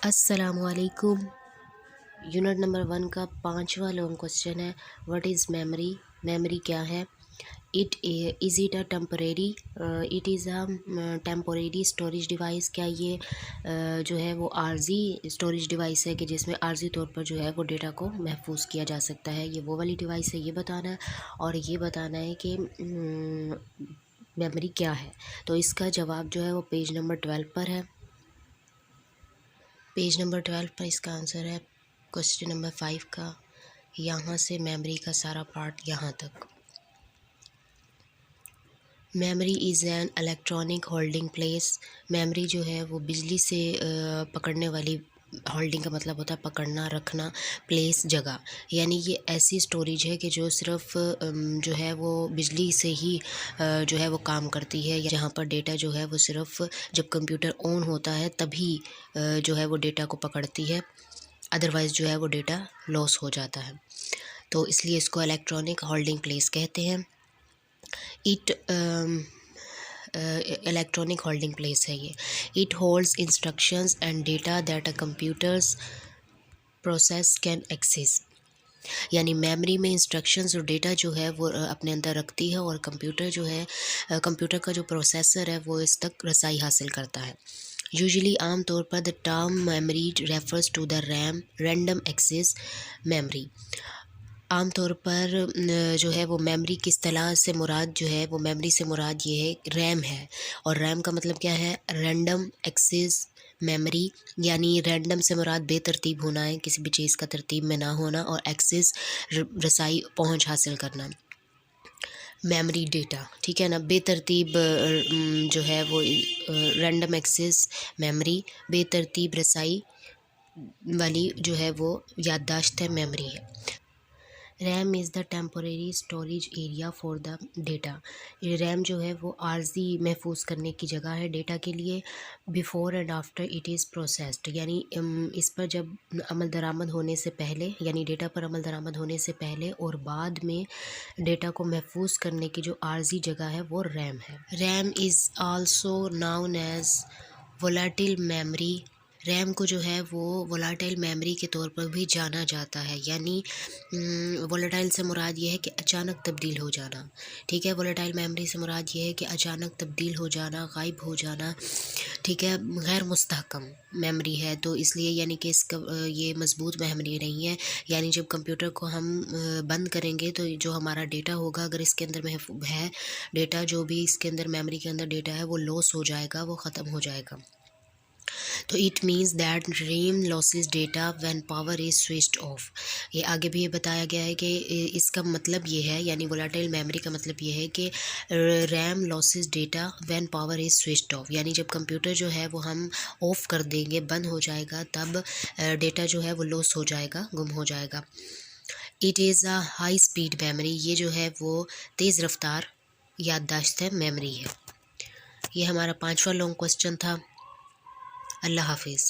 अस्सलामुअलैकुम। Unit number 1 का 5वां लॉन्ग क्वेश्चन है, व्हाट इज़ मेमोरी। मेमोरी क्या है? It is it a temporary it is a temporary storage device. क्या ये जो है वो आर्जी स्टोरेज डिवाइस है कि जिसमें आर्जी तौर पर जो है वो डेटा को महफूज किया जा सकता है? ये वो वाली डिवाइस है, ये बताना है। और ये बताना है कि मेमोरी क्या है। तो इसका जवाब जो है वो पेज नंबर 12 पर है। पेज नंबर 12 पर इसका आंसर है क्वेश्चन नंबर 5 का। यहाँ से मेमोरी का सारा पार्ट यहाँ तक। Memory is an electronic holding place. Memory जो है वो बिजली से पकड़ने वाली, होल्डिंग का मतलब होता है पकड़ना, रखना, प्लेस जगह। यानी ये ऐसी स्टोरेज है कि जो सिर्फ जो है वो बिजली से ही जो है वो काम करती है, या जहाँ पर डेटा जो है वो सिर्फ जब कंप्यूटर ऑन होता है तभी जो है वो डेटा को पकड़ती है, अदरवाइज़ जो है वो डेटा लॉस हो जाता है। तो इसलिए इसको इलेक्ट्रॉनिक होल्डिंग प्लेस कहते हैं। इट इलेक्ट्रॉनिक होल्डिंग प्लेस है ये। It holds instructions and data that a computers process can access. यानी मेमोरी में इंस्ट्रक्शंस और डेटा जो है वो अपने अंदर रखती है, और कंप्यूटर जो है कंप्यूटर का जो प्रोसेसर है वो इस तक रसाई हासिल करता है। यूजुअली आम तौर पर the term memory refers to the RAM random access memory. आम तौर पर जो है वो मेमोरी की इस्तिलाह से मुराद जो है वो मेमोरी से मुराद ये है रैम है। और रैम का मतलब क्या है? Random access memory. यानी रैंडम से मुराद बेतरतीब होना है, किसी भी चीज़ का तरतीब में ना होना, और एक्सेस रसाई, पहुंच हासिल करना। मेमोरी डेटा, ठीक है ना। बेतरतीब जो है वो रैंडम एक्सेस मेमोरी, बेतरतीब रसाई वाली जो है वो याददाश्त है, मेमोरी है। RAM is the temporary storage area for the data. RAM जो है वो आर्जी महफूज करने की जगह है डेटा के लिए। Before and after it is processed, यानी इस पर जब अमल दरामद होने से पहले, यानी डेटा पर अमल दरामद होने से पहले और बाद में डेटा को महफूज करने की जो आर्जी जगह है वो रैम है। RAM is also known as volatile memory. RAM को जो है वो वोलेटाइल मेमोरी के तौर पर भी जाना जाता है। यानी वोलेटाइल से मुराद ये है कि अचानक तब्दील हो जाना, ठीक है। वोलेटाइल मेमोरी से मुराद ये है कि अचानक तब्दील हो जाना, गायब हो जाना, ठीक है। गैर मुस्तहकम मेमोरी है, तो इसलिए यानी कि इसका ये मजबूत मेमोरी नहीं है। यानी जब कंप्यूटर को हम बंद करेंगे तो जो हमारा डेटा होगा, अगर इसके अंदर है डेटा, जो भी इसके अंदर मेमोरी के अंदर डेटा है वो लॉस हो जाएगा, वो ख़त्म हो जाएगा। तो it means that RAM losses data when power is switched off. ये आगे भी ये बताया गया है कि इसका मतलब ये है, यानी वोलेटाइल मेमोरी का मतलब ये है कि RAM losses data when power is switched off. यानी जब कंप्यूटर जो है वो हम ऑफ़ कर देंगे, बंद हो जाएगा, तब डेटा जो है वो लॉस हो जाएगा, गुम हो जाएगा। It is a high speed memory. ये जो है वो तेज़ रफ्तार याददाश्त है, मेमोरी है। ये हमारा 5वां लॉन्ग क्वेश्चन था। अल्लाह हाफिज़।